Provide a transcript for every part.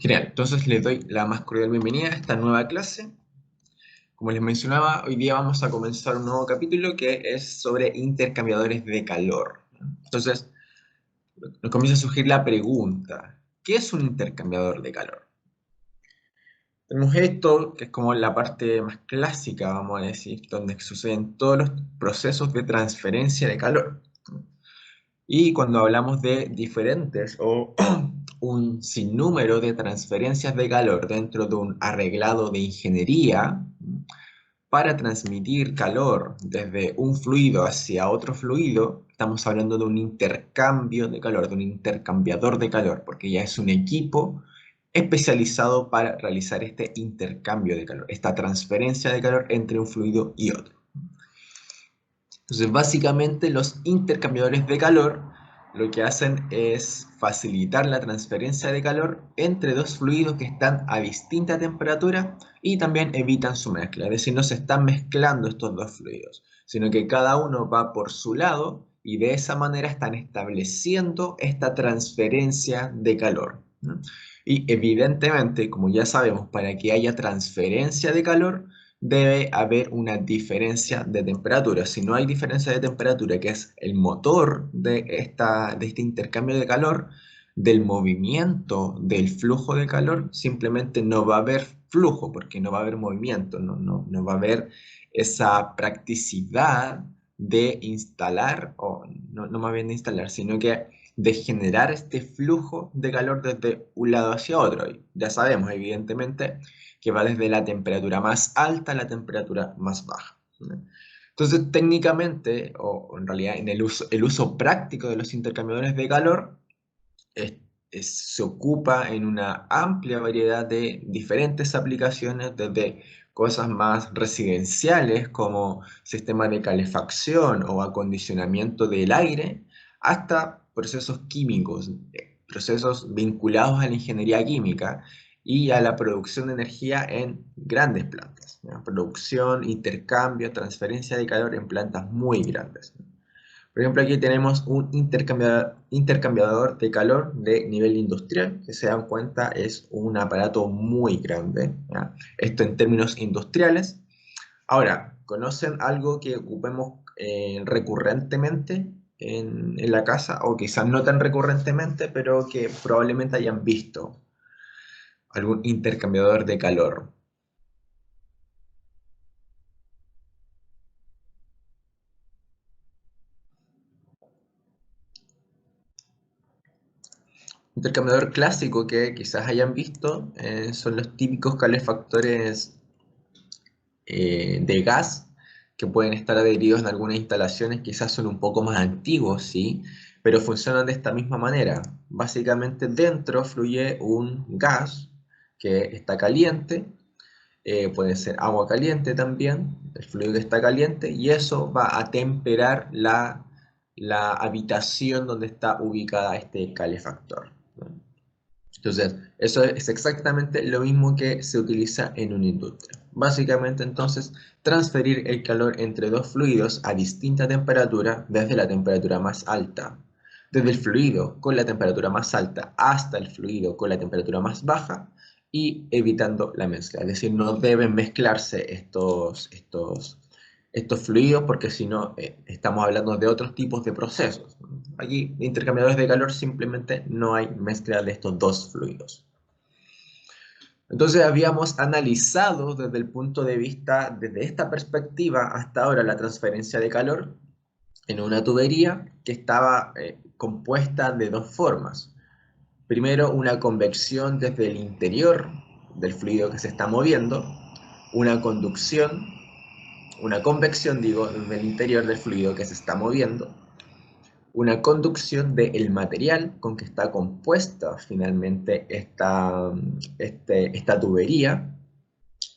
Genial, entonces les doy la más cordial bienvenida a esta nueva clase. Como les mencionaba, hoy día vamos a comenzar un nuevo capítulo que es sobre intercambiadores de calor. Entonces, nos comienza a surgir la pregunta, ¿qué es un intercambiador de calor? Tenemos esto, que es como la parte más clásica, vamos a decir, donde suceden todos los procesos de transferencia de calor. Y cuando hablamos de diferentes o un sinnúmero de transferencias de calor dentro de un arreglado de ingeniería, para transmitir calor desde un fluido hacia otro fluido, estamos hablando de un intercambio de calor, de un intercambiador de calor, porque ya es un equipo especializado para realizar este intercambio de calor, esta transferencia de calor entre un fluido y otro. Entonces, básicamente los intercambiadores de calor lo que hacen es facilitar la transferencia de calor entre dos fluidos que están a distinta temperatura y también evitan su mezcla. Es decir, no se están mezclando estos dos fluidos, sino que cada uno va por su lado y de esa manera están estableciendo esta transferencia de calor, ¿no? Y evidentemente, como ya sabemos, para que haya transferencia de calor, debe haber una diferencia de temperatura. Si no hay diferencia de temperatura, que es el motor de este intercambio de calor, del movimiento del flujo de calor, simplemente no va a haber flujo, porque no va a haber movimiento, no va a haber esa practicidad de instalar, o no más bien de instalar, sino que de generar este flujo de calor desde un lado hacia otro. Y ya sabemos, evidentemente, que va desde la temperatura más alta a la temperatura más baja, ¿no? Entonces, técnicamente, o en realidad en el uso práctico de los intercambiadores de calor, es- se ocupa en una amplia variedad de diferentes aplicaciones, desde cosas más residenciales como sistemas de calefacción o acondicionamiento del aire, hasta procesos químicos, procesos vinculados a la ingeniería química y a la producción de energía en grandes plantas, ¿ya? Producción, intercambio, transferencia de calor en plantas muy grandes. Por ejemplo, aquí tenemos un intercambiador de calor de nivel industrial, que se dan cuenta es un aparato muy grande, ¿ya? Esto en términos industriales. Ahora, ¿conocen algo que ocupemos recurrentemente en la casa? O quizás no tan recurrentemente, pero que probablemente hayan visto algún intercambiador de calor. Intercambiador clásico que quizás hayan visto son los típicos calefactores de gas que pueden estar adheridos en algunas instalaciones, quizás son un poco más antiguos, sí, pero funcionan de esta misma manera. Básicamente dentro fluye un gas que está caliente, puede ser agua caliente también, el fluido que está caliente, y eso va a temperar la habitación donde está ubicada este calefactor, ¿no? Entonces, eso es exactamente lo mismo que se utiliza en una industria. Básicamente, entonces, transferir el calor entre dos fluidos a distinta temperatura, desde la temperatura más alta, desde el fluido con la temperatura más alta hasta el fluido con la temperatura más baja, y evitando la mezcla. Es decir, no deben mezclarse estos fluidos, porque si no, estamos hablando de otros tipos de procesos. Aquí, intercambiadores de calor, simplemente no hay mezcla de estos dos fluidos. Entonces habíamos analizado desde el punto de vista, desde esta perspectiva hasta ahora, la transferencia de calor en una tubería que estaba compuesta de dos formas. Primero, una convección desde el interior del fluido que se está moviendo, una conducción, una convección, digo, desde el interior del fluido que se está moviendo, una conducción del material con que está compuesta finalmente esta tubería,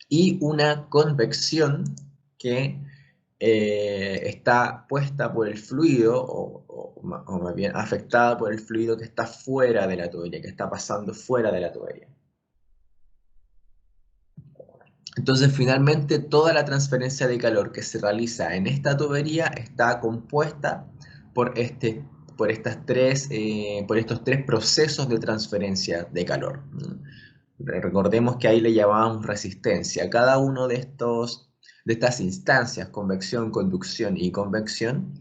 y una convección que está puesta por el fluido o más bien afectada por el fluido que está fuera de la tubería, que está pasando fuera de la tubería. Entonces, finalmente, toda la transferencia de calor que se realiza en esta tubería está compuesta por, por estos tres procesos de transferencia de calor. Recordemos que ahí le llamábamos resistencia. Cada uno de estas instancias, convección, conducción y convección,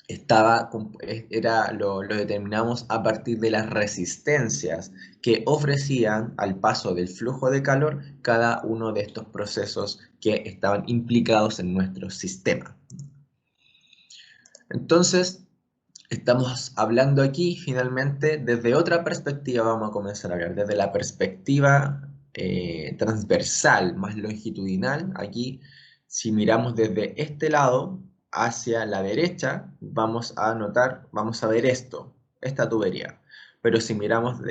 lo determinamos a partir de las resistencias que ofrecían al paso del flujo de calor cada uno de estos procesos que estaban implicados en nuestro sistema. Entonces, estamos hablando aquí finalmente desde otra perspectiva, vamos a comenzar a hablar desde la perspectiva transversal, más longitudinal. Aquí, si miramos desde este lado hacia la derecha, vamos a ver esta tubería. Pero si miramos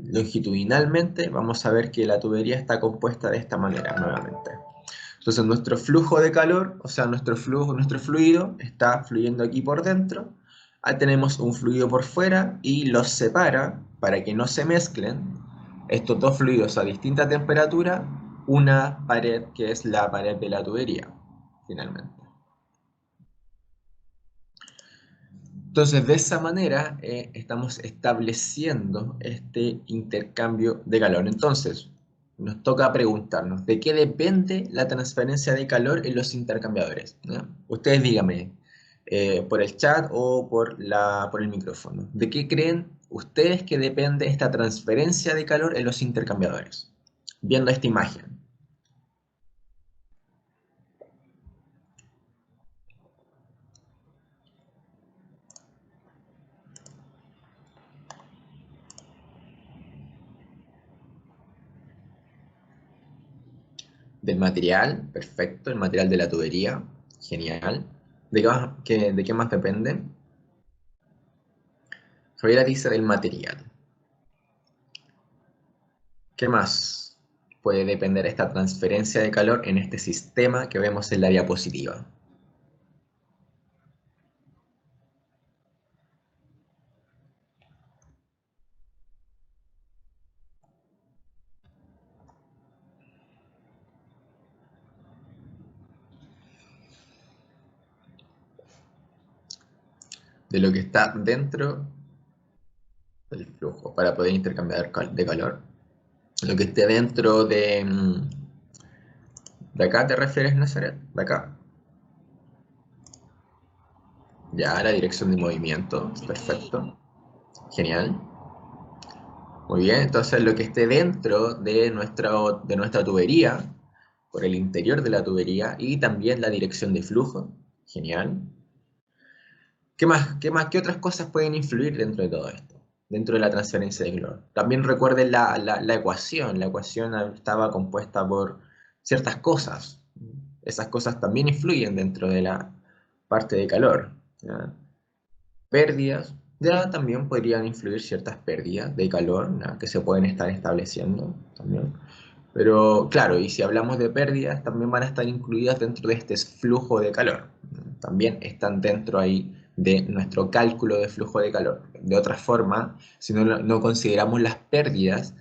longitudinalmente, vamos a ver que la tubería está compuesta de esta manera nuevamente. Entonces nuestro flujo de calor, o sea, nuestro fluido está fluyendo aquí por dentro. Ahí tenemos un fluido por fuera y los separa para que no se mezclen estos dos fluidos a distinta temperatura, una pared que es la pared de la tubería, finalmente. Entonces, de esa manera estamos estableciendo este intercambio de calor. Entonces, nos toca preguntarnos, ¿de qué depende la transferencia de calor en los intercambiadores? ¿No? Ustedes díganme, por el chat o por el micrófono, ¿de qué creen ustedes que depende esta transferencia de calor en los intercambiadores? Viendo esta imagen. Del material, perfecto, el material de la tubería, genial. ¿De qué más depende? Javiera dice del material. ¿Qué más puede depender esta transferencia de calor en este sistema que vemos en la diapositiva? De lo que está dentro del flujo para poder intercambiar de calor. Lo que esté dentro de acá, ¿te refieres, Nazaret? De acá. Ya, la dirección de movimiento. Perfecto. Genial. Muy bien, entonces lo que esté dentro de nuestra tubería, por el interior de la tubería y también la dirección de flujo. Genial. ¿Qué más? ¿Qué otras cosas pueden influir dentro de todo esto? Dentro de la transferencia de calor. También recuerden la ecuación. La ecuación estaba compuesta por ciertas cosas. Esas cosas también influyen dentro de la parte de calor. ¿Ya? Pérdidas. Ya también podrían influir ciertas pérdidas de calor, ¿ya? Que se pueden estar estableciendo también. Pero claro, y si hablamos de pérdidas, también van a estar incluidas dentro de este flujo de calor. También están dentro ahí de nuestro cálculo de flujo de calor. De otra forma, si no consideramos las pérdidas,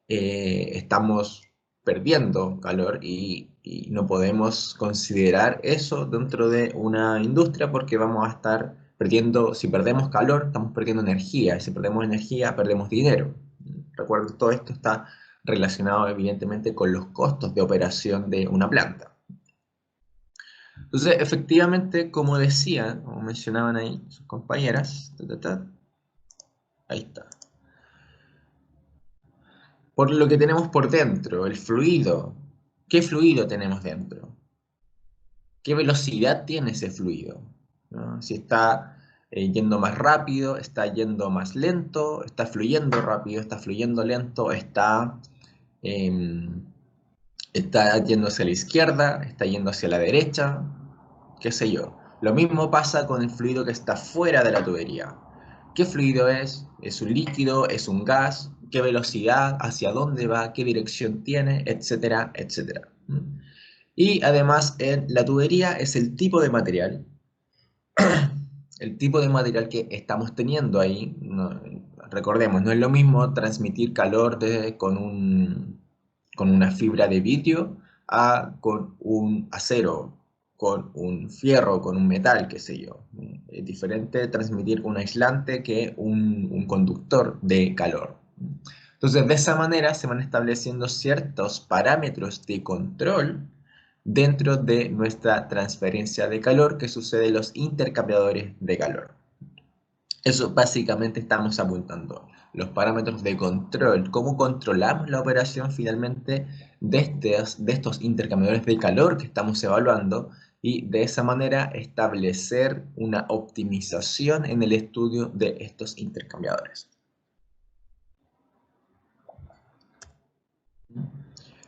estamos perdiendo calor y no podemos considerar eso dentro de una industria porque vamos a estar perdiendo, si perdemos calor, estamos perdiendo energía, y si perdemos energía, perdemos dinero. Recuerden, todo esto está relacionado evidentemente con los costos de operación de una planta. Entonces, efectivamente, como decían, como mencionaban ahí sus compañeras, ahí está. Por lo que tenemos por dentro, el fluido. ¿Qué fluido tenemos dentro? ¿Qué velocidad tiene ese fluido? ¿No? Si está yendo más rápido, está yendo más lento, está fluyendo rápido, está fluyendo lento, em, está yendo hacia la izquierda, está yendo hacia la derecha, qué sé yo. Lo mismo pasa con el fluido que está fuera de la tubería. ¿Qué fluido es? ¿Es un líquido? ¿Es un gas? ¿Qué velocidad? ¿Hacia dónde va? ¿Qué dirección tiene? Etcétera, etcétera. Y además, la tubería es el tipo de material, el tipo de material que estamos teniendo ahí. Recordemos, no es lo mismo transmitir calor con una fibra de vidrio con un acero, con un fierro, con un metal, qué sé yo. Es diferente transmitir un aislante que un conductor de calor. Entonces, de esa manera se van estableciendo ciertos parámetros de control dentro de nuestra transferencia de calor que sucede en los intercambiadores de calor. Eso básicamente estamos apuntando. Los parámetros de control, cómo controlamos la operación finalmente de estos intercambiadores de calor que estamos evaluando y de esa manera establecer una optimización en el estudio de estos intercambiadores.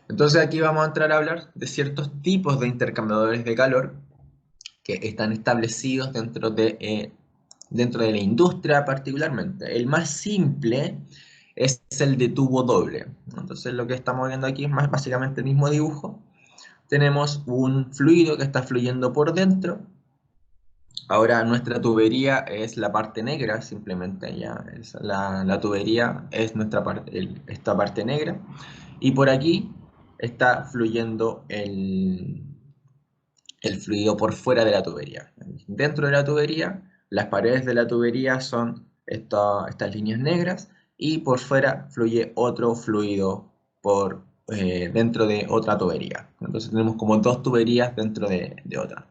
Entonces aquí vamos a entrar a hablar de ciertos tipos de intercambiadores de calor que están establecidos dentro de la industria particularmente. El más simple es el de tubo doble. Entonces lo que estamos viendo aquí es más básicamente el mismo dibujo. Tenemos un fluido que está fluyendo por dentro. Ahora nuestra tubería es la parte negra, simplemente ya la tubería es esta parte negra. Y por aquí está fluyendo el fluido por fuera de la tubería. Dentro de la tubería, las paredes de la tubería son estas líneas negras y por fuera fluye otro fluido dentro de otra tubería. Entonces tenemos como dos tuberías dentro de otra.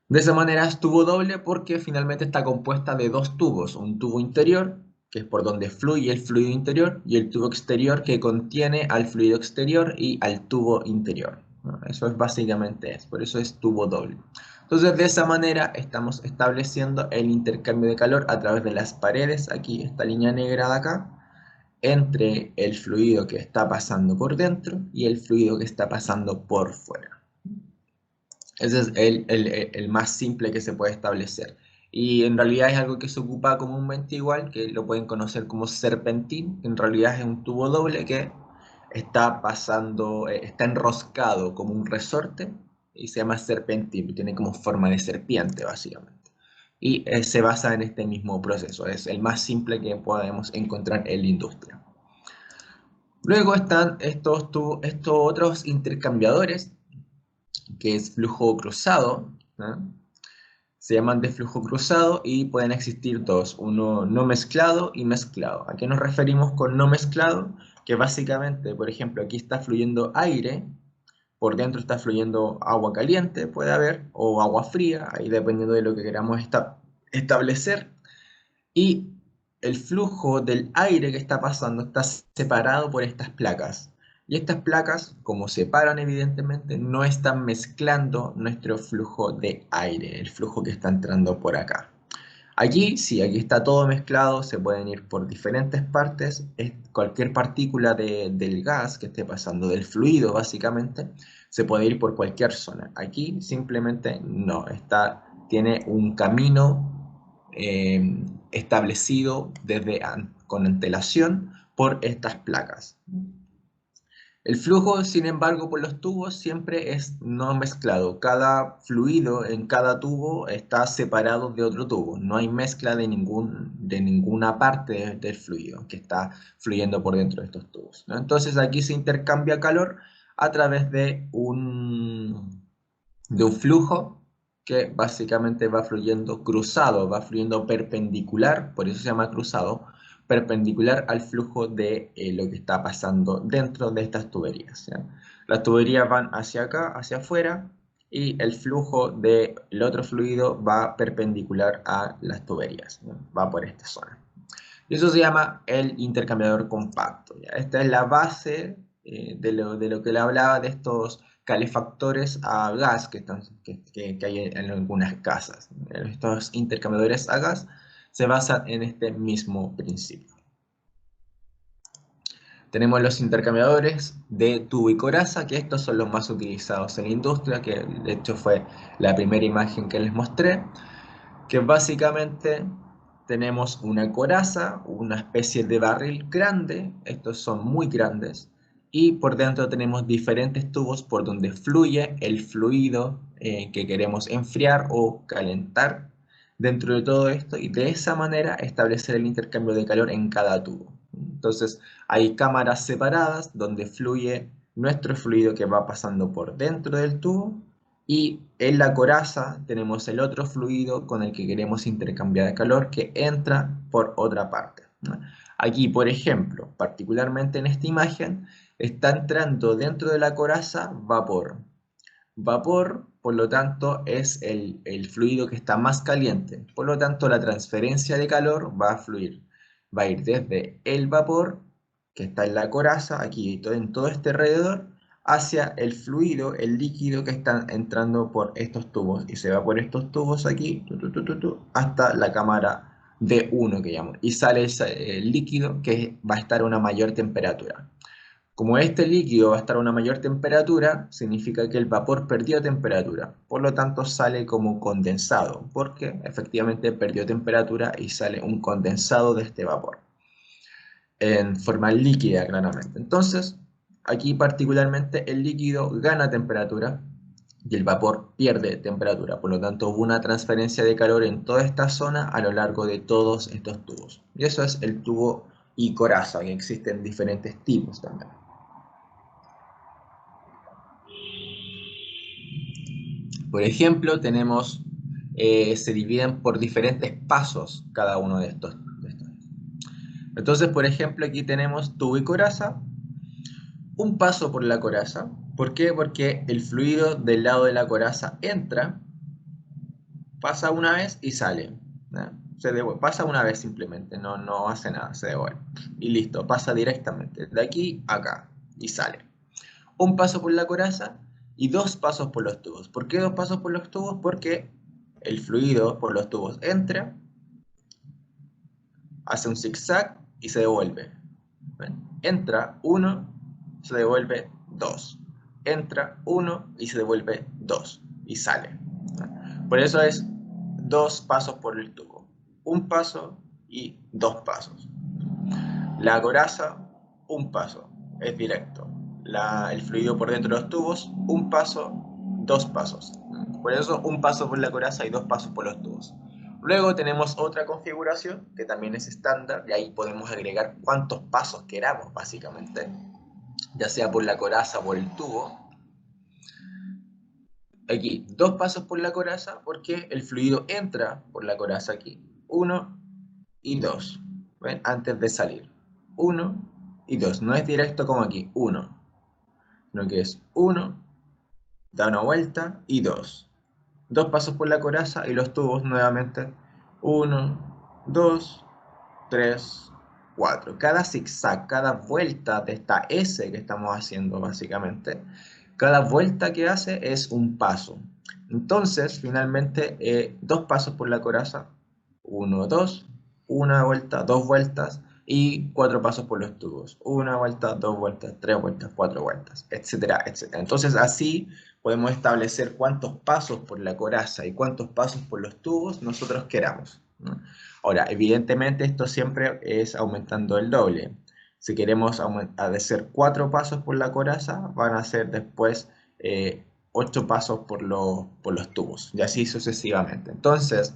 De esa manera es tubo doble porque finalmente está compuesta de dos tubos, un tubo interior, que es por donde fluye el fluido interior, y el tubo exterior que contiene al fluido exterior y al tubo interior. Eso es básicamente por eso es tubo doble. Entonces de esa manera estamos estableciendo el intercambio de calor a través de las paredes, aquí esta línea negra de acá, entre el fluido que está pasando por dentro y el fluido que está pasando por fuera. Ese es el más simple que se puede establecer. Y en realidad es algo que se ocupa comúnmente igual, que lo pueden conocer como serpentín. En realidad es un tubo doble que está pasando, está enroscado como un resorte y se llama serpentín. Tiene como forma de serpiente, básicamente. Y se basa en este mismo proceso. Es el más simple que podemos encontrar en la industria. Luego están estos otros intercambiadores que es flujo cruzado, ¿no? Se llaman de flujo cruzado y pueden existir dos, uno no mezclado y mezclado. ¿A qué nos referimos con no mezclado? Que básicamente, por ejemplo, aquí está fluyendo aire, por dentro está fluyendo agua caliente, puede haber, o agua fría, ahí dependiendo de lo que queramos establecer. Y el flujo del aire que está pasando está separado por estas placas. Y estas placas, como separan evidentemente, no están mezclando nuestro flujo de aire, el flujo que está entrando por acá. Aquí sí, aquí está todo mezclado, se pueden ir por diferentes partes, cualquier partícula del gas que esté pasando, del fluido básicamente, se puede ir por cualquier zona. Aquí simplemente no, tiene un camino establecido con antelación por estas placas. El flujo, sin embargo, por los tubos siempre es no mezclado. Cada fluido en cada tubo está separado de otro tubo. No hay mezcla de ninguna parte del fluido que está fluyendo por dentro de estos tubos, ¿no? Entonces aquí se intercambia calor a través de un flujo que básicamente va fluyendo cruzado, va fluyendo perpendicular, por eso se llama cruzado, perpendicular al flujo de lo que está pasando dentro de estas tuberías, ¿ya? Las tuberías van hacia acá, hacia afuera, y el flujo del otro fluido va perpendicular a las tuberías, ¿ya? Va por esta zona. Y eso se llama el intercambiador compacto, ¿ya? Esta es la base de lo que le hablaba de estos calefactores a gas que hay en algunas casas. Estos intercambiadores a gas se basan en este mismo principio. Tenemos los intercambiadores de tubo y coraza, que estos son los más utilizados en la industria, que de hecho fue la primera imagen que les mostré, que básicamente tenemos una coraza, una especie de barril grande, estos son muy grandes, y por dentro tenemos diferentes tubos por donde fluye el fluido que queremos enfriar o calentar dentro de todo esto, y de esa manera establecer el intercambio de calor en cada tubo. Entonces hay cámaras separadas donde fluye nuestro fluido que va pasando por dentro del tubo, y en la coraza tenemos el otro fluido con el que queremos intercambiar calor que entra por otra parte, ¿no? Aquí, por ejemplo, particularmente en esta imagen, está entrando dentro de la coraza vapor. Vapor, por lo tanto, es el fluido que está más caliente. Por lo tanto, la transferencia de calor va a fluir. Va a ir desde el vapor, que está en la coraza, aquí en todo este alrededor, hacia el fluido, el líquido que está entrando por estos tubos. Y se va por estos tubos aquí, hasta la cámara D1 que llamo. Y sale el líquido que va a estar a una mayor temperatura. Como este líquido va a estar a una mayor temperatura, significa que el vapor perdió temperatura. Por lo tanto, sale como condensado, porque efectivamente perdió temperatura y sale un condensado de este vapor. En forma líquida, claramente. Entonces, aquí particularmente el líquido gana temperatura y el vapor pierde temperatura. Por lo tanto, hubo una transferencia de calor en toda esta zona a lo largo de todos estos tubos. Y eso es el tubo y coraza, que existen diferentes tipos también. Por ejemplo, se dividen por diferentes pasos cada uno de estos. Entonces, por ejemplo, aquí tenemos tubo y coraza, un paso por la coraza. ¿Por qué? Porque el fluido del lado de la coraza entra, pasa una vez y sale. Pasa una vez simplemente, no hace nada, se devuelve. Y listo, pasa directamente de aquí a acá y sale. Un paso por la coraza y dos pasos por los tubos. ¿Por qué dos pasos por los tubos? Porque el fluido por los tubos entra, hace un zigzag y se devuelve. Entra 1, se devuelve 2. Entra 1 y se devuelve 2 y sale. Por eso es dos pasos por el tubo. Un paso y dos pasos. La coraza, un paso, es directo. El fluido por dentro de los tubos, un paso, dos pasos. Por eso un paso por la coraza y dos pasos por los tubos. Luego tenemos otra configuración que también es estándar y ahí podemos agregar cuantos pasos queramos básicamente, ya sea por la coraza o por el tubo. Aquí, dos pasos por la coraza porque el fluido entra por la coraza aquí. 1 y 2, ¿ven? Antes de salir. 1 y 2, no es directo como aquí, 1, sino que es 1, da una vuelta y 2. Dos pasos por la coraza y los tubos nuevamente. 1, 2, 3, 4. Cada zigzag, cada vuelta de esta S que estamos haciendo básicamente, cada vuelta que hace es un paso. Entonces, finalmente, dos pasos por la coraza, 1, 2, una vuelta, dos vueltas, y cuatro pasos por los tubos, una vuelta, dos vueltas, tres vueltas, cuatro vueltas, etcétera, etcétera. Entonces, así podemos establecer cuántos pasos por la coraza y cuántos pasos por los tubos nosotros queramos, ¿no? Ahora, evidentemente esto siempre es aumentando el doble. Si queremos hacer 4 pasos por la coraza, van a ser después 8 pasos por los tubos, y así sucesivamente. Entonces,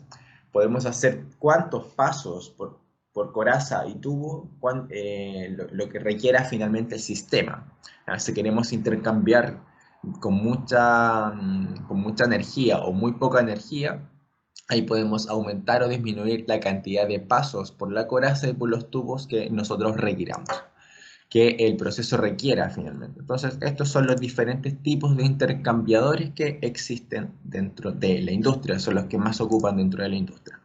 podemos hacer cuántos pasos por coraza y tubo, lo que requiera finalmente el sistema. Si queremos intercambiar con mucha energía o muy poca energía, ahí podemos aumentar o disminuir la cantidad de pasos por la coraza y por los tubos que nosotros requiramos, que el proceso requiera finalmente. Entonces, estos son los diferentes tipos de intercambiadores que existen dentro de la industria, son los que más ocupan dentro de la industria.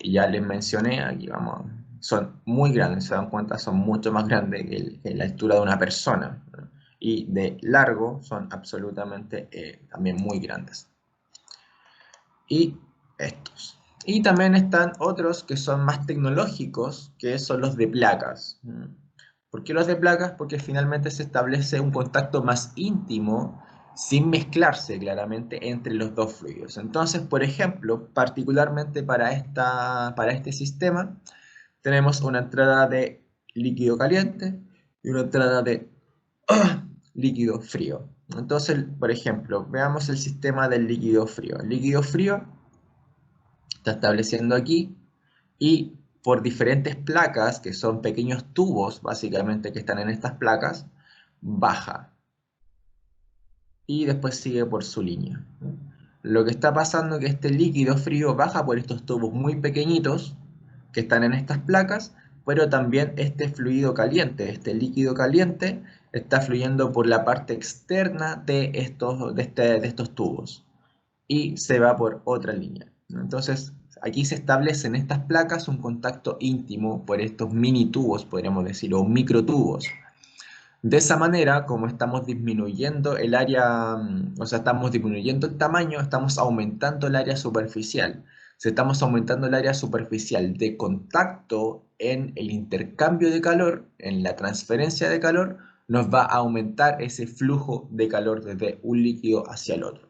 Y ya les mencioné, aquí vamos, son muy grandes, se dan cuenta, son mucho más grandes que la altura de una persona, ¿no? Y de largo son absolutamente también muy grandes. Y estos. Y también están otros que son más tecnológicos, que son los de placas. ¿Por qué los de placas? Porque finalmente se establece un contacto más íntimo, sin mezclarse claramente entre los dos fluidos. Entonces, por ejemplo, particularmente para este sistema, tenemos una entrada de líquido caliente y una entrada de líquido frío. Entonces, por ejemplo, veamos el sistema del líquido frío. El líquido frío está estableciendo aquí y por diferentes placas, que son pequeños tubos básicamente que están en estas placas, baja y después sigue por su línea. Lo que está pasando es que este líquido frío baja por estos tubos muy pequeñitos que están en estas placas, pero también este fluido caliente, este líquido caliente, está fluyendo por la parte externa de estos tubos y se va por otra línea, ¿no? Entonces, aquí se establece en estas placas un contacto íntimo por estos mini tubos, podríamos decir, o microtubos. De esa manera, como estamos disminuyendo el área, o sea, estamos disminuyendo el tamaño, estamos aumentando el área superficial. Si estamos aumentando el área superficial de contacto en el intercambio de calor, en la transferencia de calor, nos va a aumentar ese flujo de calor desde un líquido hacia el otro.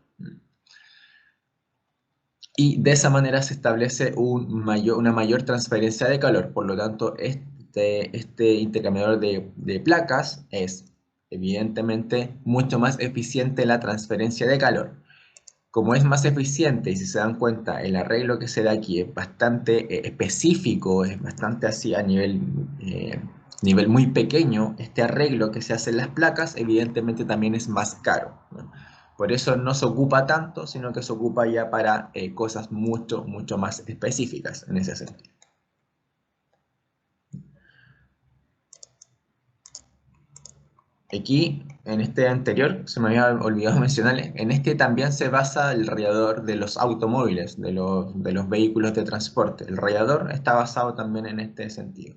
Y de esa manera se establece una mayor transferencia de calor. Por lo tanto, este intercambiador de placas es evidentemente mucho más eficiente en la transferencia de calor. Como es más eficiente y si se dan cuenta el arreglo que se da aquí es bastante específico, es bastante así a nivel muy pequeño, este arreglo que se hace en las placas evidentemente también es más caro, ¿no? Por eso no se ocupa tanto, sino que se ocupa ya para cosas mucho más específicas en ese sentido. Aquí, en este anterior, se me había olvidado mencionarles, en este también se basa el radiador de los automóviles, de los vehículos de transporte. El radiador está basado también en este sentido.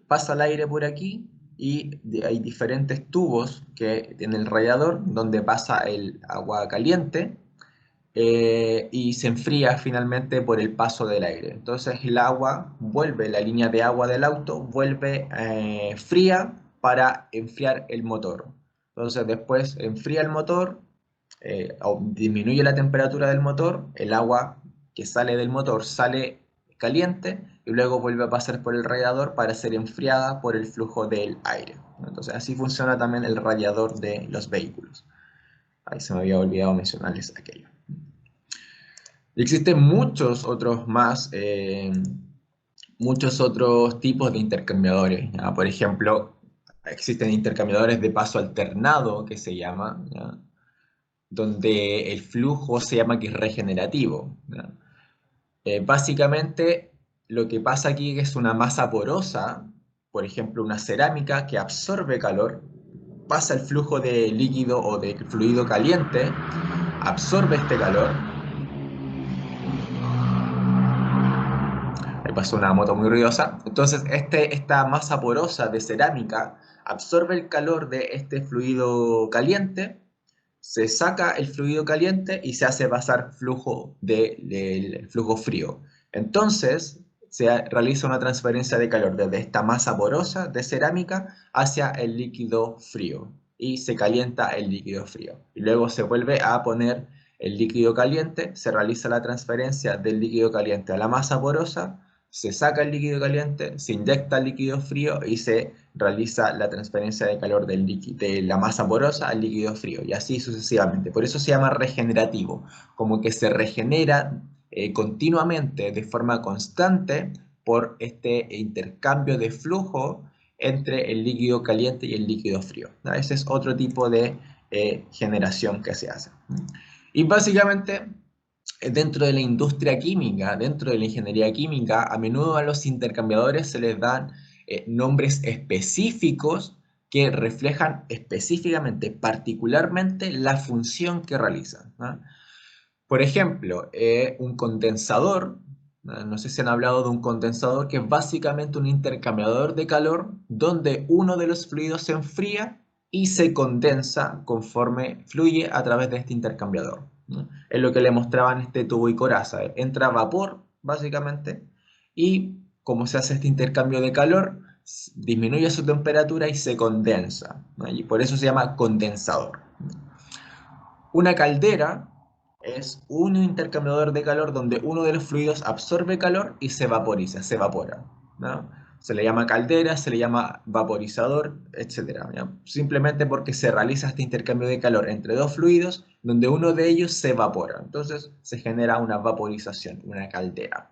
Pasa el aire por aquí y hay diferentes tubos que en el radiador donde pasa el agua caliente y se enfría finalmente por el paso del aire. Entonces el agua vuelve, la línea de agua del auto vuelve fría para enfriar el motor. Entonces después enfría el motor, o disminuye la temperatura del motor, el agua que sale del motor sale caliente y luego vuelve a pasar por el radiador para ser enfriada por el flujo del aire. Entonces así funciona también el radiador de los vehículos. Ahí se me había olvidado mencionarles aquello. Y existen muchos otros tipos de intercambiadores, ¿ya? Por ejemplo, existen intercambiadores de paso alternado, que se llama, ¿ya? Donde el flujo se llama que es regenerativo, ¿ya? Básicamente, lo que pasa aquí es una masa porosa, por ejemplo, una cerámica que absorbe calor, pasa el flujo de líquido o de fluido caliente, absorbe este calor. Ahí pasó una moto muy ruidosa. Entonces, esta masa porosa de cerámica absorbe el calor de este fluido caliente, se saca el fluido caliente y se hace pasar del flujo frío. Entonces, se realiza una transferencia de calor desde esta masa porosa de cerámica hacia el líquido frío y se calienta el líquido frío. Y luego se vuelve a poner el líquido caliente, se realiza la transferencia del líquido caliente a la masa porosa, se saca el líquido caliente, se inyecta el líquido frío y se realiza la transferencia de calor de la masa porosa al líquido frío y así sucesivamente. Por eso se llama regenerativo, como que se regenera continuamente, de forma constante, por este intercambio de flujo entre el líquido caliente y el líquido frío, ¿no? Ese es otro tipo de generación que se hace. Y básicamente dentro de la industria química, dentro de la ingeniería química, a menudo a los intercambiadores se les dan nombres específicos que reflejan específicamente, particularmente, la función que realizan, ¿no? Por ejemplo, un condensador, no sé si han hablado de un condensador, que es básicamente un intercambiador de calor donde uno de los fluidos se enfría y se condensa conforme fluye a través de este intercambiador, ¿no? Es lo que le mostraba en este tubo y coraza. Entra vapor, básicamente, y como se hace este intercambio de calor, disminuye su temperatura y se condensa, ¿no? Y por eso se llama condensador. Una caldera es un intercambiador de calor donde uno de los fluidos absorbe calor y se vaporiza, se evapora, ¿no? Se le llama caldera, se le llama vaporizador, etc., ¿ya? Simplemente porque se realiza este intercambio de calor entre dos fluidos donde uno de ellos se evapora. Entonces se genera una vaporización, una caldera.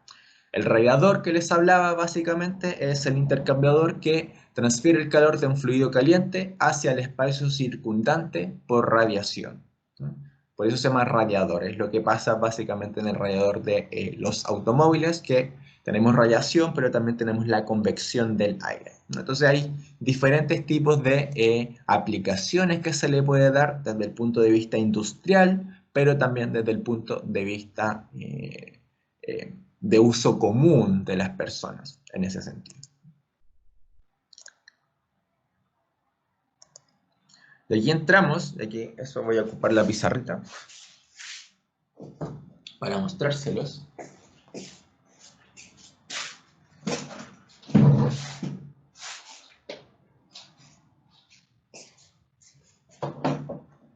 El radiador que les hablaba básicamente es el intercambiador que transfiere el calor de un fluido caliente hacia el espacio circundante por radiación, ¿no? Por eso se llama radiador. Es lo que pasa básicamente en el radiador de los automóviles que Tenemos radiación, pero también tenemos la convección del aire, ¿no? Entonces hay diferentes tipos de aplicaciones que se le puede dar desde el punto de vista industrial, pero también desde el punto de vista de uso común de las personas en ese sentido. De aquí entramos, de aquí, eso voy a ocupar la pizarrita para mostrárselos.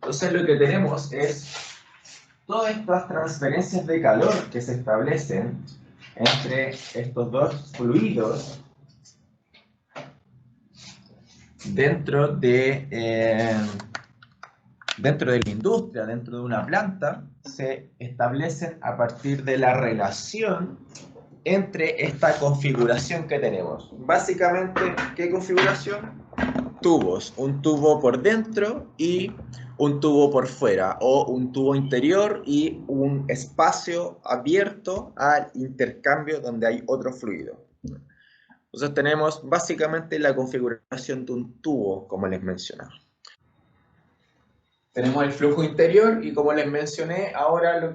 Entonces lo que tenemos es todas estas transferencias de calor que se establecen entre estos dos fluidos dentro de la industria, dentro de una planta, se establecen a partir de la relación entre esta configuración que tenemos. Básicamente, ¿qué configuración? Tubos, un tubo por dentro y un tubo por fuera, o un tubo interior y un espacio abierto al intercambio donde hay otro fluido. Entonces tenemos básicamente la configuración de un tubo, como les mencionaba. Tenemos el flujo interior y como les mencioné, ahora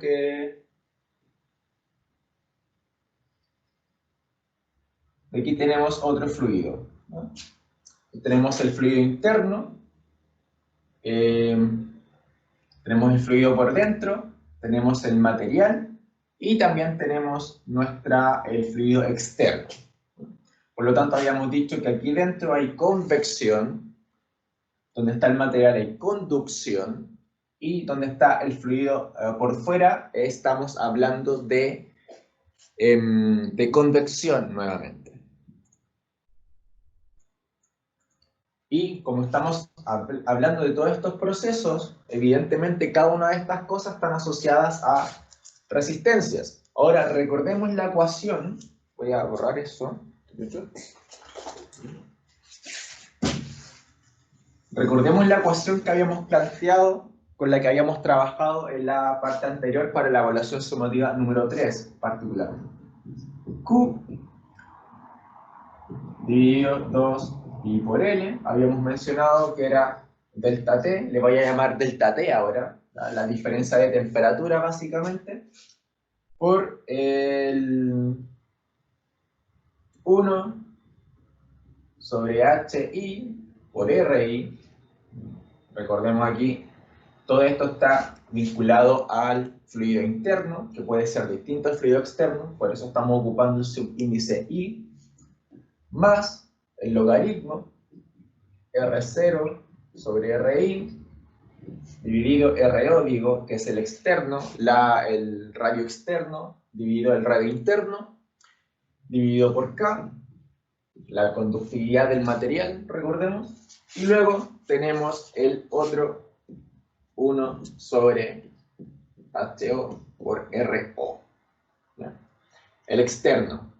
aquí tenemos otro fluido, ¿no? Tenemos el fluido interno, tenemos el fluido por dentro, tenemos el material y también tenemos el fluido externo. Por lo tanto, habíamos dicho que aquí dentro hay convección, donde está el material hay conducción, y donde está el fluido por fuera estamos hablando de convección nuevamente. Y como estamos hablando de todos estos procesos, evidentemente cada una de estas cosas están asociadas a resistencias. Ahora, recordemos la ecuación. Voy a borrar eso. Recordemos la ecuación que habíamos planteado, con la que habíamos trabajado en la parte anterior para la evaluación sumativa número 3 particular. Q dividido 2 pi por L, habíamos mencionado que era delta T, le voy a llamar delta T ahora, la diferencia de temperatura básicamente, por el 1 sobre HI por RI. Recordemos aquí, todo esto está vinculado al fluido interno, que puede ser distinto al fluido externo, por eso estamos ocupando el subíndice I, más el logaritmo R0 sobre RI, dividido RO, digo, que es el externo, el radio externo, dividido el radio interno, dividido por K, la conductividad del material, recordemos, y luego tenemos el otro 1 sobre HO por RO. ¿Ya? El externo,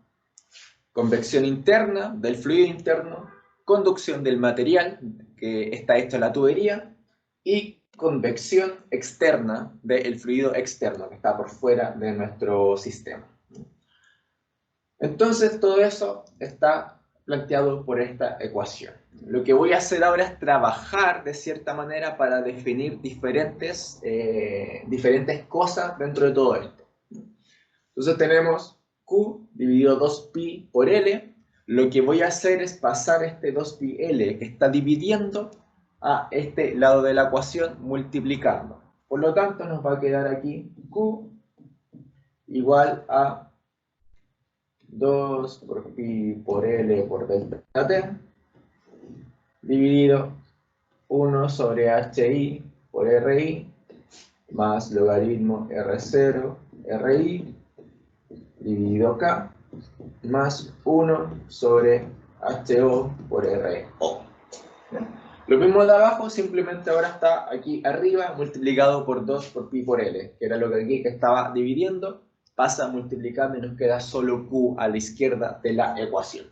convección interna del fluido interno, conducción del material que está hecho en la tubería y convección externa del fluido externo que está por fuera de nuestro sistema. Entonces todo eso está planteado por esta ecuación. Lo que voy a hacer ahora es trabajar de cierta manera para definir diferentes cosas dentro de todo esto. Entonces tenemos Q dividido 2pi por L. Lo que voy a hacer es pasar este 2pi L que está dividiendo a este lado de la ecuación multiplicando. Por lo tanto nos va a quedar aquí Q igual a 2 por pi por L por delta T dividido 1 sobre HI por RI más logaritmo R0 RI dividido K más 1 sobre HO por RO. Lo mismo de abajo, simplemente ahora está aquí arriba multiplicado por 2 por pi por L, que era lo que aquí que estaba dividiendo, pasa multiplicando y nos queda solo Q a la izquierda de la ecuación.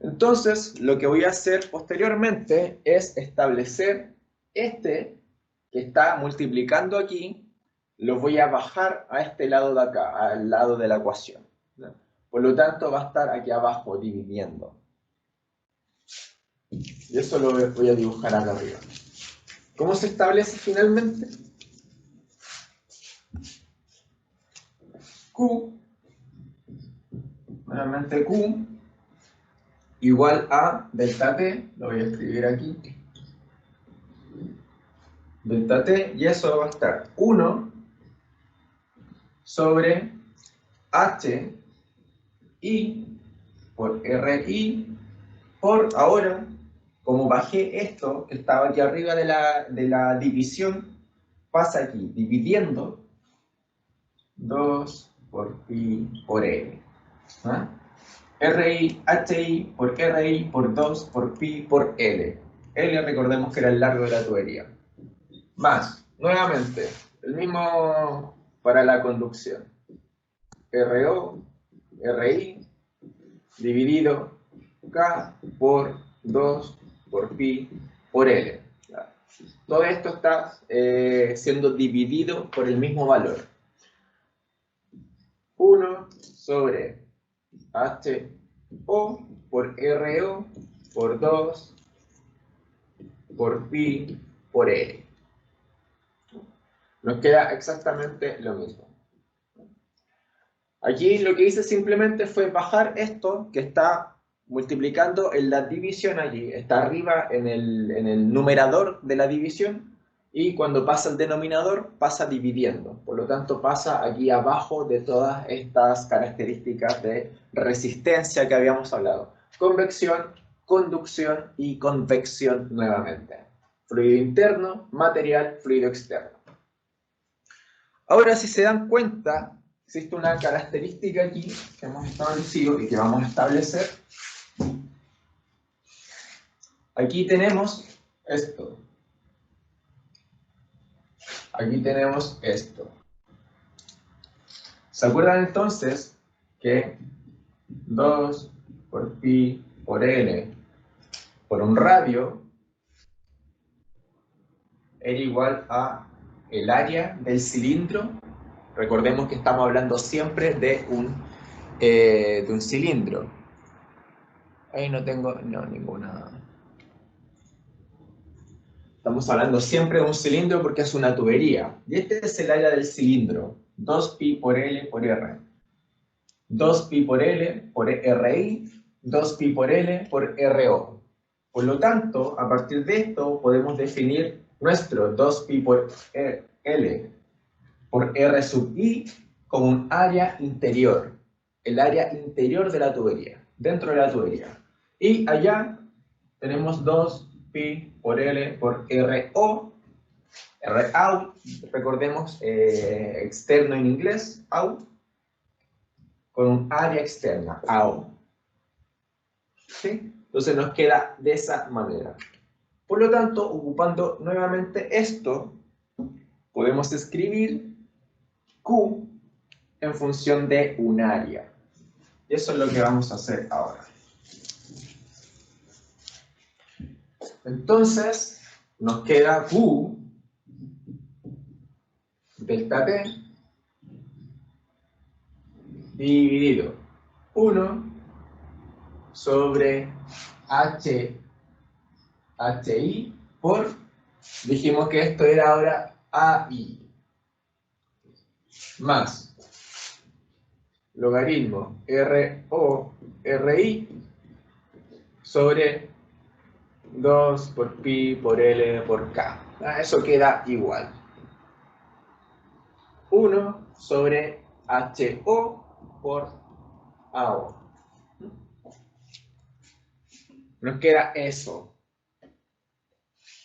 Entonces, lo que voy a hacer posteriormente es establecer este que está multiplicando aquí, lo voy a bajar a este lado de acá, al lado de la ecuación, ¿no? Por lo tanto, va a estar aquí abajo dividiendo. Y eso lo voy a dibujar acá arriba. ¿Cómo se establece finalmente? Q, nuevamente Q, igual a delta T, lo voy a escribir aquí. Delta T, y eso va a estar 1 sobre H I por RI por ahora, como bajé esto que estaba aquí arriba de la división, pasa aquí, dividiendo 2 por pi por L. ¿Ah? RI, HI por RI por 2 por pi por L. L recordemos que era el largo de la tubería. Más, nuevamente, el mismo para la conducción. RO, RI, dividido K por 2 por pi por L. Todo esto está siendo dividido por el mismo valor. 1 sobre HO por RO por 2 por pi por L. Nos queda exactamente lo mismo. Aquí lo que hice simplemente fue bajar esto que está multiplicando en la división allí. Está arriba en el numerador de la división y cuando pasa el denominador pasa dividiendo. Por lo tanto pasa aquí abajo de todas estas características de resistencia que habíamos hablado. Convección, conducción y convección nuevamente. Fluido interno, material, fluido externo. Ahora, si se dan cuenta, existe una característica aquí que hemos establecido y que vamos a establecer. Aquí tenemos esto. Aquí tenemos esto. ¿Se acuerdan entonces que 2 por pi por L por un radio era igual a el área del cilindro? Recordemos que estamos hablando siempre de un cilindro. Ahí no tengo ninguna. Estamos hablando siempre de un cilindro porque es una tubería. Y este es el área del cilindro. 2pi por L por R. 2pi por L por RI, 2pi por L por RO. Por lo tanto, a partir de esto podemos definir nuestro 2pi por L por R sub I como un área interior. El área interior de la tubería, dentro de la tubería. Y allá tenemos 2pi por L por RO, Rout, recordemos externo en inglés, out, con un área externa, out. ¿Sí? Entonces nos queda de esa manera. Por lo tanto, ocupando nuevamente esto, podemos escribir Q en función de un área. Y eso es lo que vamos a hacer ahora. Entonces, nos queda Q delta T dividido 1 sobre HI por, dijimos que esto era ahora AI, más logaritmo RO, RI sobre 2 por pi por L por K. Eso queda igual. 1 sobre HO por AO. Nos queda eso.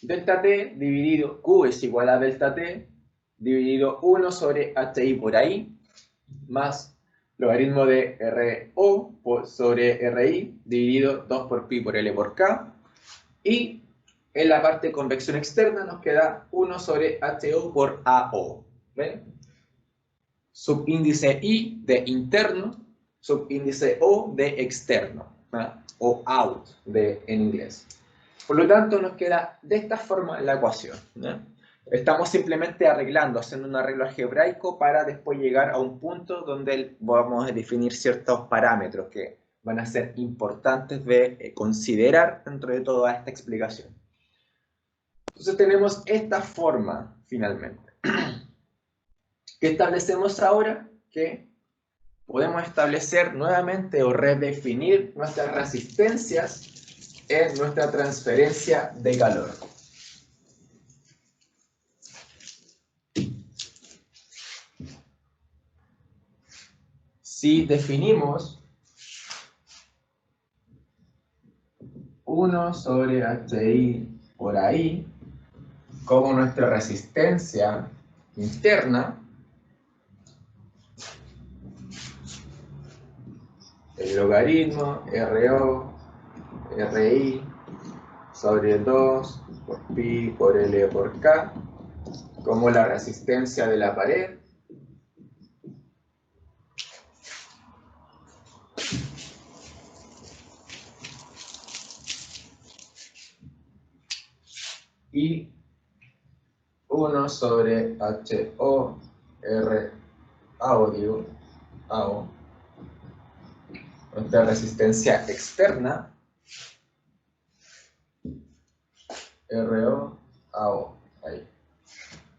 Delta T dividido Q es igual a delta T dividido 1 sobre HI por ahí más logaritmo de RO sobre RI dividido 2 por pi por L por K. Y en la parte de convección externa nos queda 1 sobre HO por AO. ¿Ven? Subíndice I de interno, subíndice O de externo, ¿no? O out en inglés. Por lo tanto, nos queda de esta forma la ecuación, ¿no? Estamos simplemente arreglando, haciendo un arreglo algebraico para después llegar a un punto donde vamos a definir ciertos parámetros que van a ser importantes de considerar dentro de toda esta explicación. Entonces tenemos esta forma finalmente. ¿Qué establecemos ahora? Que podemos establecer nuevamente o redefinir nuestras resistencias en nuestra transferencia de calor. Si definimos 1 sobre HI por ahí como nuestra resistencia interna, el logaritmo RO, RI sobre 2 por pi por L por K, como la resistencia de la pared, y 1 sobre HO, R, audio, AO, nuestra resistencia externa, RO, AO, ahí.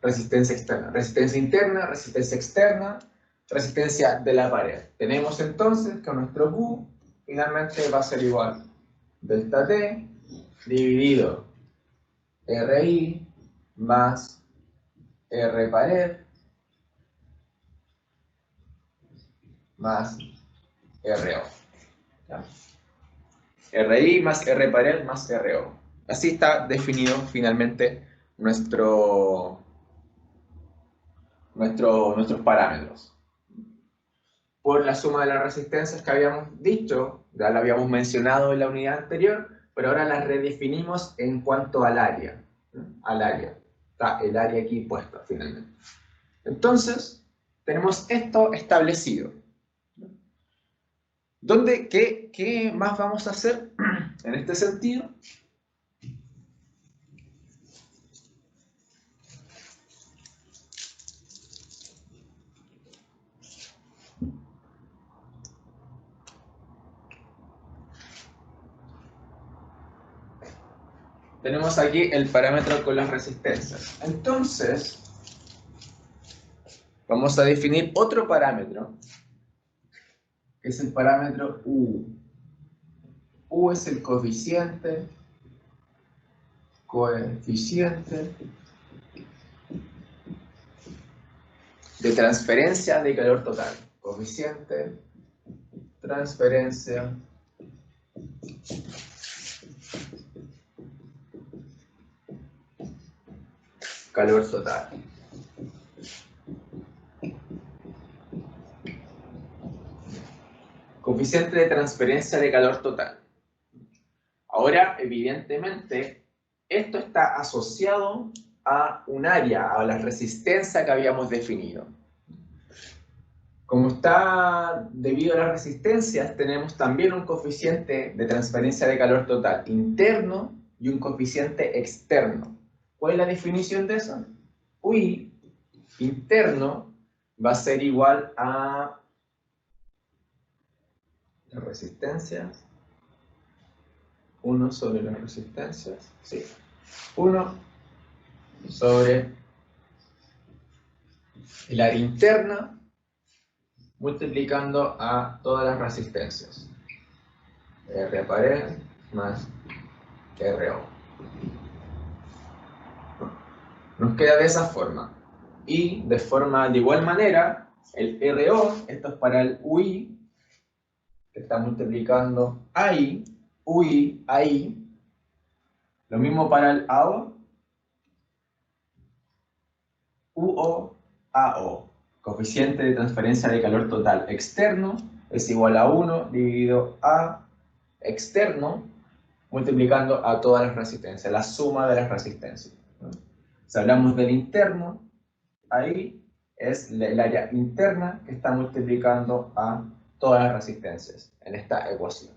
Resistencia externa, resistencia interna, resistencia externa, resistencia de la pared. Tenemos entonces que nuestro Q finalmente va a ser igual delta T dividido RI más R pared más RO. ¿Ya? RI más R pared más RO. Así está definido finalmente nuestros parámetros. Por la suma de las resistencias que habíamos dicho, ya la habíamos mencionado en la unidad anterior, pero ahora las redefinimos en cuanto al área. Al área. Está el área aquí puesta finalmente. Entonces, tenemos esto establecido. ¿Qué más vamos a hacer en este sentido? Tenemos aquí el parámetro con las resistencias. Entonces, vamos a definir otro parámetro, que es el parámetro U. U es el coeficiente de transferencia de calor total. Coeficiente, transferencia, calor total. Coeficiente de transferencia de calor total. Ahora, evidentemente, esto está asociado a un área, a la resistencia que habíamos definido. Como está debido a las resistencias, tenemos también un coeficiente de transferencia de calor total interno y un coeficiente externo. ¿Cuál es la definición de eso? UI interno va a ser igual a las resistencias, 1 sobre las resistencias, sí, 1 sobre el área interna multiplicando a todas las resistencias. R pared más RO. Nos queda de esa forma. Y de igual manera, el RO, esto es para el UI, que está multiplicando ahí, UI, ahí. Lo mismo para el AO, UO, AO. Coeficiente de transferencia de calor total externo es igual a 1 dividido a externo multiplicando a todas las resistencias, la suma de las resistencias. Si hablamos del interno, ahí es el área interna que está multiplicando a todas las resistencias en esta ecuación.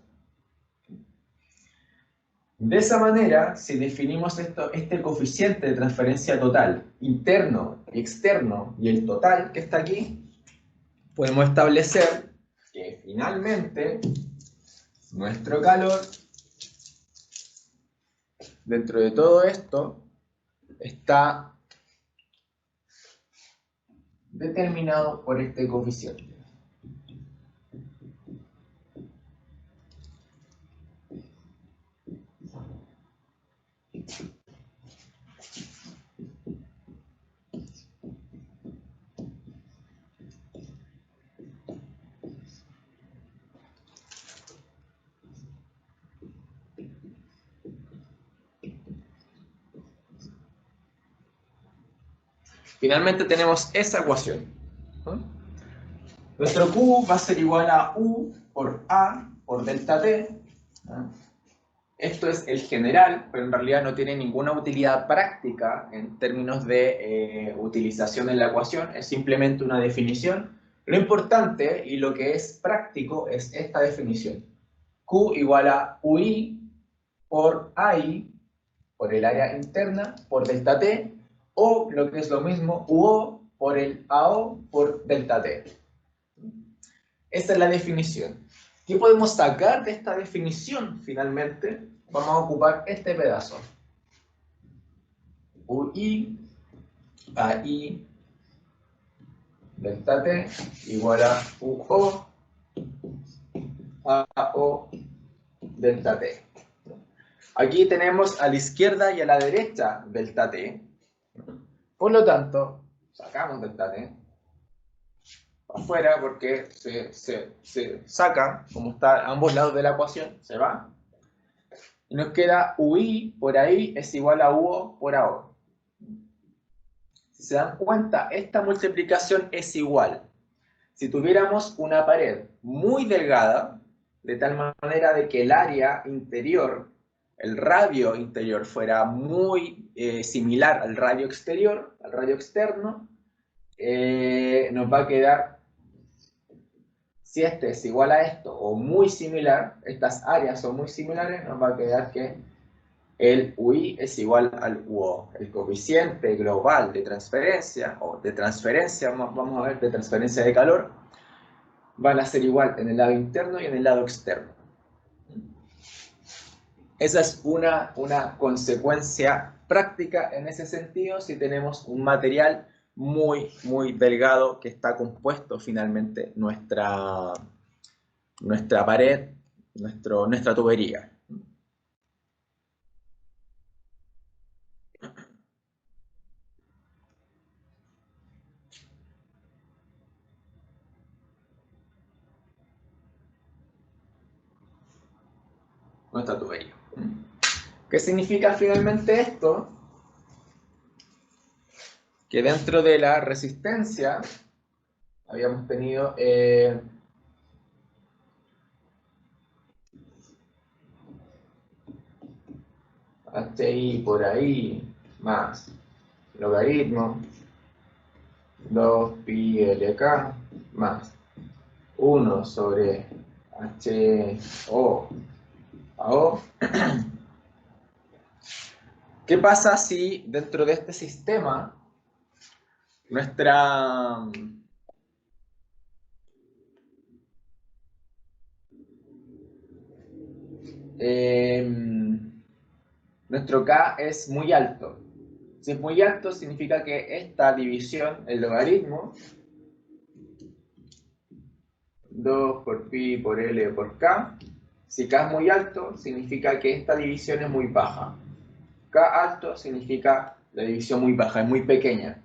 De esa manera, si definimos este coeficiente de transferencia total, interno y externo, y el total que está aquí, podemos establecer que finalmente nuestro calor, dentro de todo esto, está determinado por este coeficiente. Finalmente tenemos esa ecuación. Nuestro Q va a ser igual a U por A por delta T. Esto es el general, pero en realidad no tiene ninguna utilidad práctica en términos de utilización en la ecuación, es simplemente una definición. Lo importante y lo que es práctico es esta definición. Q igual a UI por AI, por el área interna, por delta T, o lo que es lo mismo, UO por el AO por delta T. Esa es la definición. ¿Qué podemos sacar de esta definición finalmente? Vamos a ocupar este pedazo. UI, AI, delta T, igual a UO, AO, delta T. Aquí tenemos a la izquierda y a la derecha delta T. Por lo tanto, sacamos delta T afuera porque se saca, como está a ambos lados de la ecuación, se va. Y nos queda UI por ahí es igual a UO por AO. Si se dan cuenta, esta multiplicación es igual. Si tuviéramos una pared muy delgada, de tal manera de que el área interior, el radio interior fuera muy similar al radio exterior, al radio externo, nos va a quedar, si este es igual a esto o muy similar, estas áreas son muy similares, nos va a quedar que el UI es igual al UO. El coeficiente global de transferencia, o de transferencia, vamos a ver, de transferencia de calor, van a ser igual en el lado interno y en el lado externo. Esa es una consecuencia práctica en ese sentido si tenemos un material muy, muy delgado que está compuesto finalmente nuestra pared, nuestra tubería. Nuestra tubería. ¿Qué significa finalmente esto? Que dentro de la resistencia habíamos tenido HI por ahí más logaritmo 2 pi LK más 1 sobre HO AO. ¿Qué pasa si dentro de este sistema nuestro K es muy alto? Si es muy alto, significa que esta división, el logaritmo, 2 por pi por L por K, si K es muy alto, significa que esta división es muy baja. K alto significa la división muy baja, es muy pequeña.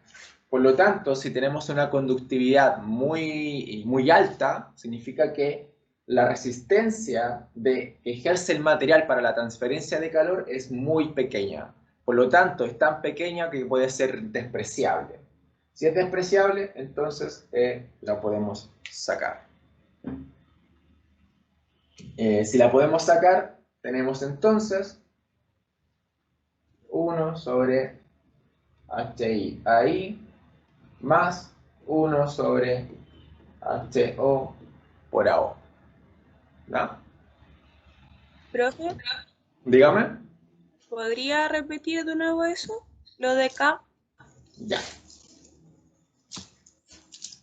Por lo tanto, si tenemos una conductividad muy alta, significa que la resistencia que ejerce el material para la transferencia de calor es muy pequeña. Por lo tanto, es tan pequeña que puede ser despreciable. Si es despreciable, entonces la podemos sacar. Si la podemos sacar, tenemos entonces 1 sobre HI ahí más 1 sobre HO por AO. ¿No? Profe, Dígame. ¿Podría repetir de nuevo eso? Lo de K. Ya.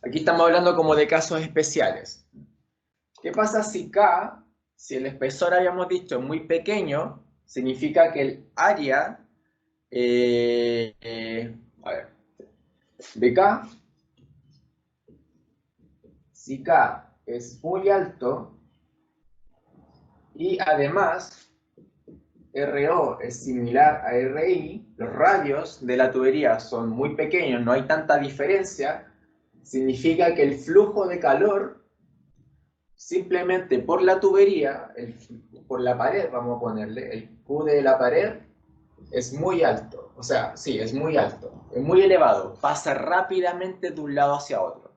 Aquí estamos hablando como de casos especiales. ¿Qué pasa si K, si el espesor habíamos dicho es muy pequeño, significa que el área a ver, de K, si K es muy alto y además RO es similar a RI, los radios de la tubería son muy pequeños, no hay tanta diferencia, significa que el flujo de calor simplemente por la tubería, por la pared, vamos a ponerle, el Q de la pared es muy alto. O sea, sí, es muy alto, es muy elevado, pasa rápidamente de un lado hacia otro.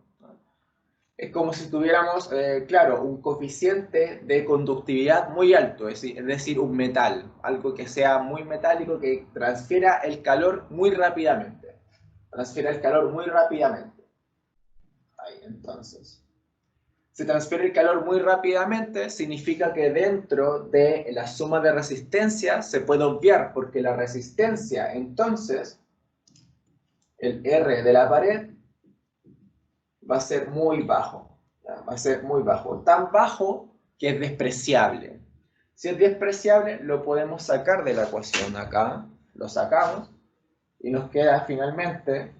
Es como si tuviéramos, claro, un coeficiente de conductividad muy alto, es decir, un metal, algo que sea muy metálico, que transfiera el calor muy rápidamente. Transfiera el calor muy rápidamente. Ahí, entonces. Se transfiere el calor muy rápidamente, significa que dentro de la suma de resistencia se puede obviar, porque la resistencia, entonces, el R de la pared, va a ser muy bajo. ¿Ya? Va a ser muy bajo. Tan bajo que es despreciable. Si es despreciable, lo podemos sacar de la ecuación acá. Lo sacamos y nos queda finalmente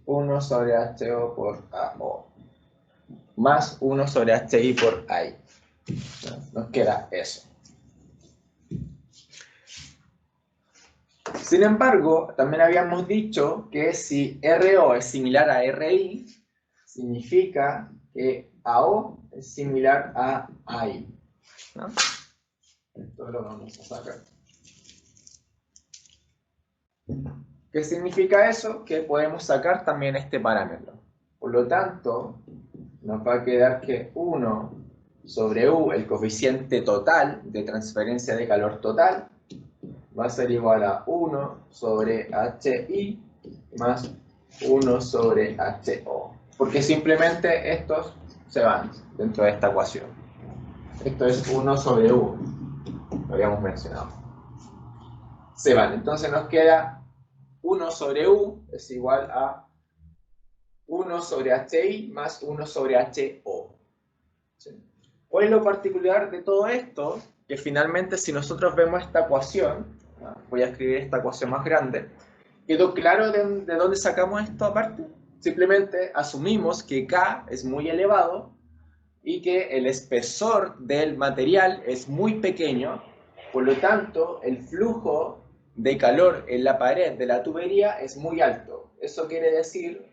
1 sobre HO por AO. Más 1 sobre HI por I. Nos queda eso. Sin embargo, también habíamos dicho que si RO es similar a RI, significa que AO es similar a AI. ¿No? Esto lo vamos a sacar. ¿Qué significa eso? Que podemos sacar también este parámetro. Por lo tanto, nos va a quedar que 1 sobre U, el coeficiente total de transferencia de calor total, va a ser igual a 1 sobre HI más 1 sobre HO. Porque simplemente estos se van dentro de esta ecuación. Esto es 1 sobre U, lo habíamos mencionado. Se van, entonces nos queda 1 sobre U es igual a 1 sobre HI más 1 sobre HO. ¿Sí? ¿Cuál es lo particular de todo esto? Que finalmente si nosotros vemos esta ecuación, voy a escribir esta ecuación más grande, ¿quedó claro de dónde sacamos esto aparte? Simplemente asumimos que K es muy elevado y que el espesor del material es muy pequeño, por lo tanto el flujo de calor en la pared de la tubería es muy alto. Eso quiere decir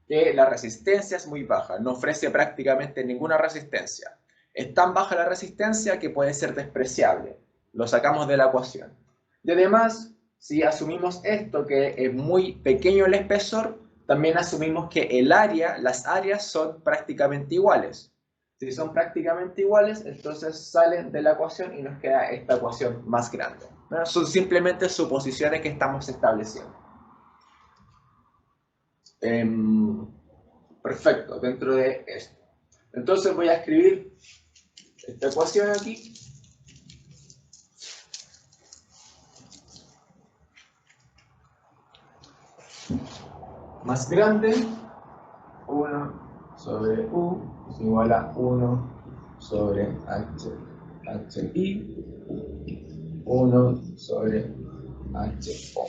que la resistencia es muy baja, no ofrece prácticamente ninguna resistencia. Es tan baja la resistencia que puede ser despreciable. Lo sacamos de la ecuación. Y además, si asumimos esto, que es muy pequeño el espesor, también asumimos que el área, las áreas son prácticamente iguales. Si son prácticamente iguales, entonces salen de la ecuación y nos queda esta ecuación más grande. ¿No? Son simplemente suposiciones que estamos estableciendo. Perfecto, dentro de esto. Entonces voy a escribir esta ecuación aquí. Más grande, 1 sobre U es igual a 1 sobre HI, 1 sobre HO.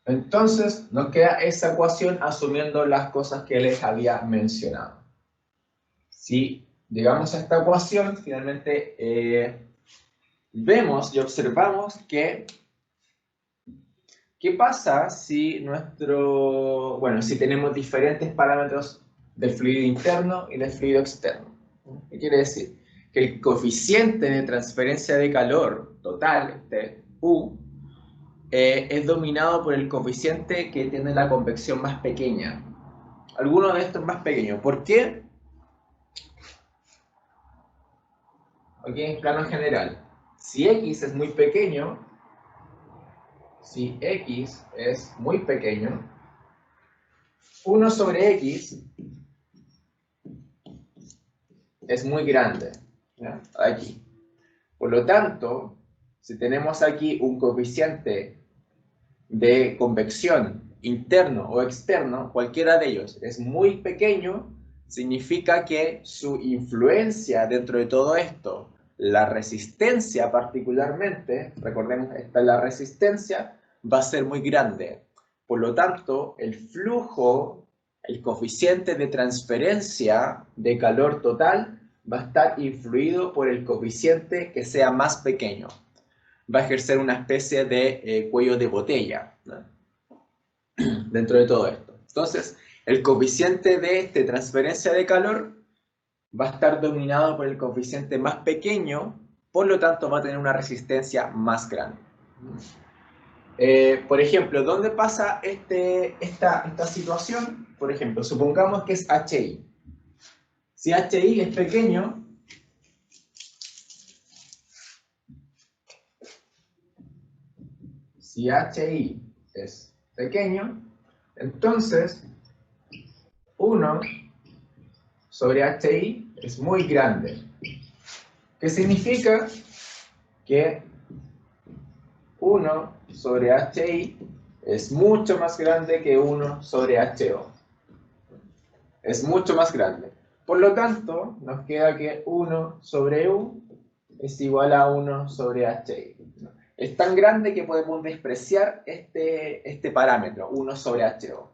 Entonces nos queda esa ecuación asumiendo las cosas que les había mencionado. Si llegamos a esta ecuación, finalmente vemos y observamos que ¿qué pasa si si tenemos diferentes parámetros del fluido interno y del fluido externo? ¿Qué quiere decir? Que el coeficiente de transferencia de calor total, este U, es dominado por el coeficiente que tiene la convección más pequeña. Alguno de estos más pequeños. ¿Por qué? Aquí en plano general. Si X es muy pequeño, si X es muy pequeño, 1 sobre X es muy grande, ¿ya? Aquí. Por lo tanto, si tenemos aquí un coeficiente de convección interno o externo, cualquiera de ellos es muy pequeño, significa que su influencia dentro de todo esto, la resistencia particularmente, recordemos, esta es la resistencia, va a ser muy grande. Por lo tanto, el flujo, el coeficiente de transferencia de calor total va a estar influido por el coeficiente que sea más pequeño. Va a ejercer una especie de cuello de botella, ¿no? Dentro de todo esto. Entonces, el coeficiente de transferencia de calor va a estar dominado por el coeficiente más pequeño, por lo tanto va a tener una resistencia más grande. Por ejemplo, ¿dónde pasa esta situación? Por ejemplo, supongamos que es HI. Si HI es pequeño, entonces 1 sobre HI es muy grande. ¿Qué significa? Que 1 sobre HI es mucho más grande que 1 sobre HO. Es mucho más grande. Por lo tanto, nos queda que 1 sobre U es igual a 1 sobre HI. Es tan grande que podemos despreciar este parámetro, 1 sobre HO.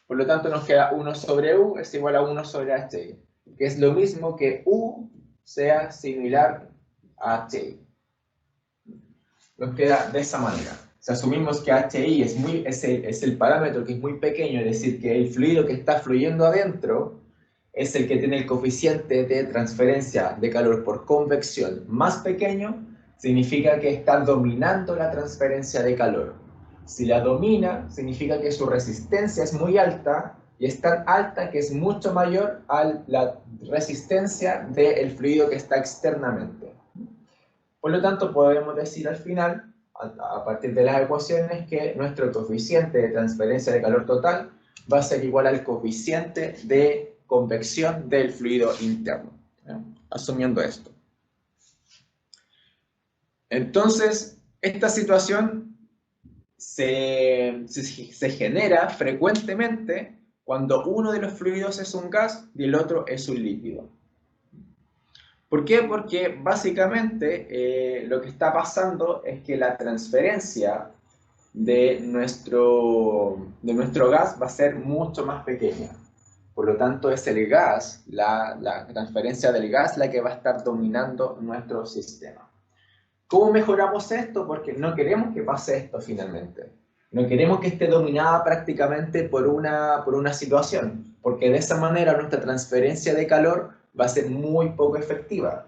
Por lo tanto, nos queda 1 sobre U es igual a 1 sobre HI, que es lo mismo que U sea similar a HI. Nos queda de esa manera. Si asumimos que HI es el parámetro que es muy pequeño, es decir, que el fluido que está fluyendo adentro es el que tiene el coeficiente de transferencia de calor por convección más pequeño, significa que está dominando la transferencia de calor. Si la domina, significa que su resistencia es muy alta y es tan alta que es mucho mayor a la resistencia del fluido que está externamente. Por lo tanto, podemos decir al final, a partir de las ecuaciones, que nuestro coeficiente de transferencia de calor total va a ser igual al coeficiente de convección del fluido interno, ¿ya? Asumiendo esto. Entonces, esta situación se genera frecuentemente cuando uno de los fluidos es un gas y el otro es un líquido. ¿Por qué? Porque básicamente lo que está pasando es que la transferencia de nuestro gas va a ser mucho más pequeña. Por lo tanto, es el gas, la transferencia del gas, la que va a estar dominando nuestro sistema. ¿Cómo mejoramos esto? Porque no queremos que pase esto finalmente. No queremos que esté dominada prácticamente por una situación, porque de esa manera nuestra transferencia de calor va a ser muy poco efectiva.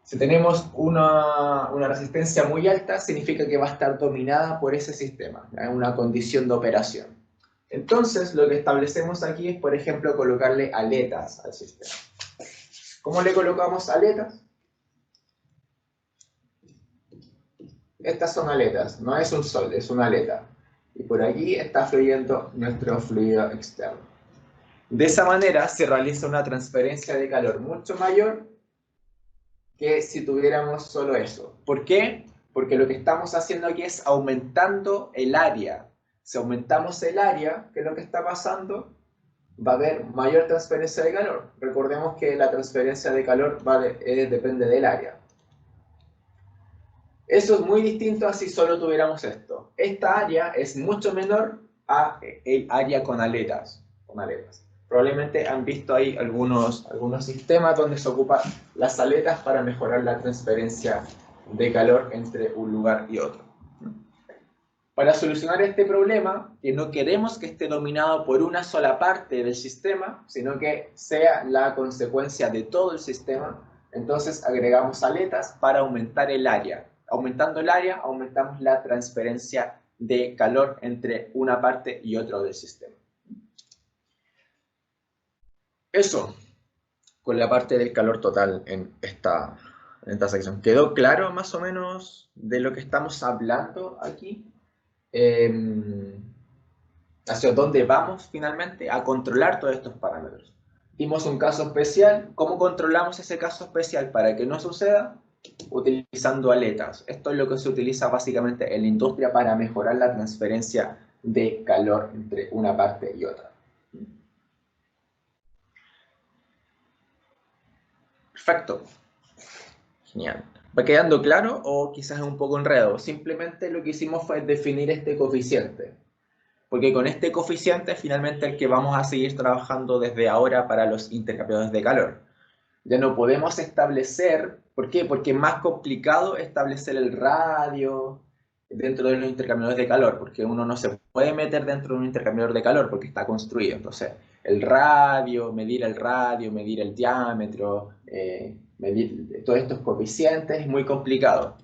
Si tenemos una resistencia muy alta, significa que va a estar dominada por ese sistema, en una condición de operación. Entonces, lo que establecemos aquí es, por ejemplo, colocarle aletas al sistema. ¿Cómo le colocamos aletas? Estas son aletas, no es un sol, es una aleta. Y por aquí está fluyendo nuestro fluido externo. De esa manera se realiza una transferencia de calor mucho mayor que si tuviéramos solo eso. ¿Por qué? Porque lo que estamos haciendo aquí es aumentando el área. Si aumentamos el área, ¿qué es lo que está pasando? Va a haber mayor transferencia de calor. Recordemos que la transferencia de calor depende del área. Eso es muy distinto a si solo tuviéramos esto. Esta área es mucho menor a el área con aletas. Probablemente han visto ahí algunos sistemas donde se ocupan las aletas para mejorar la transferencia de calor entre un lugar y otro. Para solucionar este problema, que no queremos que esté dominado por una sola parte del sistema, sino que sea la consecuencia de todo el sistema, entonces agregamos aletas para aumentar el área. Aumentando el área, aumentamos la transferencia de calor entre una parte y otra del sistema. Eso, con la parte del calor total en esta sección. ¿Quedó claro más o menos de lo que estamos hablando aquí? hacia dónde vamos finalmente a controlar todos estos parámetros. Dimos un caso especial. ¿Cómo controlamos ese caso especial para que no suceda? Utilizando aletas. Esto es lo que se utiliza básicamente en la industria para mejorar la transferencia de calor entre una parte y otra. Perfecto. Genial. ¿Va quedando claro o quizás es un poco enredo? Simplemente lo que hicimos fue definir este coeficiente. Porque con este coeficiente es finalmente el que vamos a seguir trabajando desde ahora para los intercambiadores de calor. Ya no podemos establecer, ¿por qué? Porque es más complicado establecer el radio dentro de los intercambiadores de calor, porque uno no se puede meter dentro de un intercambiador de calor porque está construido. Entonces, medir el radio, medir el diámetro, medir todos estos coeficientes es muy complicado.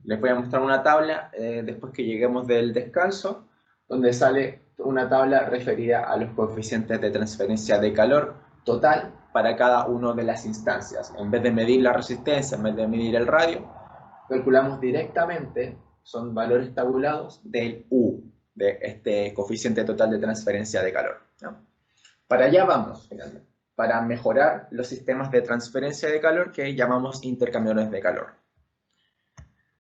Les voy a mostrar una tabla después que lleguemos del descanso, donde sale una tabla referida a los coeficientes de transferencia de calor total para cada una de las instancias. En vez de medir la resistencia, en vez de medir el radio, calculamos directamente, son valores tabulados del U, de este coeficiente total de transferencia de calor, ¿no? Para allá vamos, finalmente, para mejorar los sistemas de transferencia de calor que llamamos intercambiadores de calor.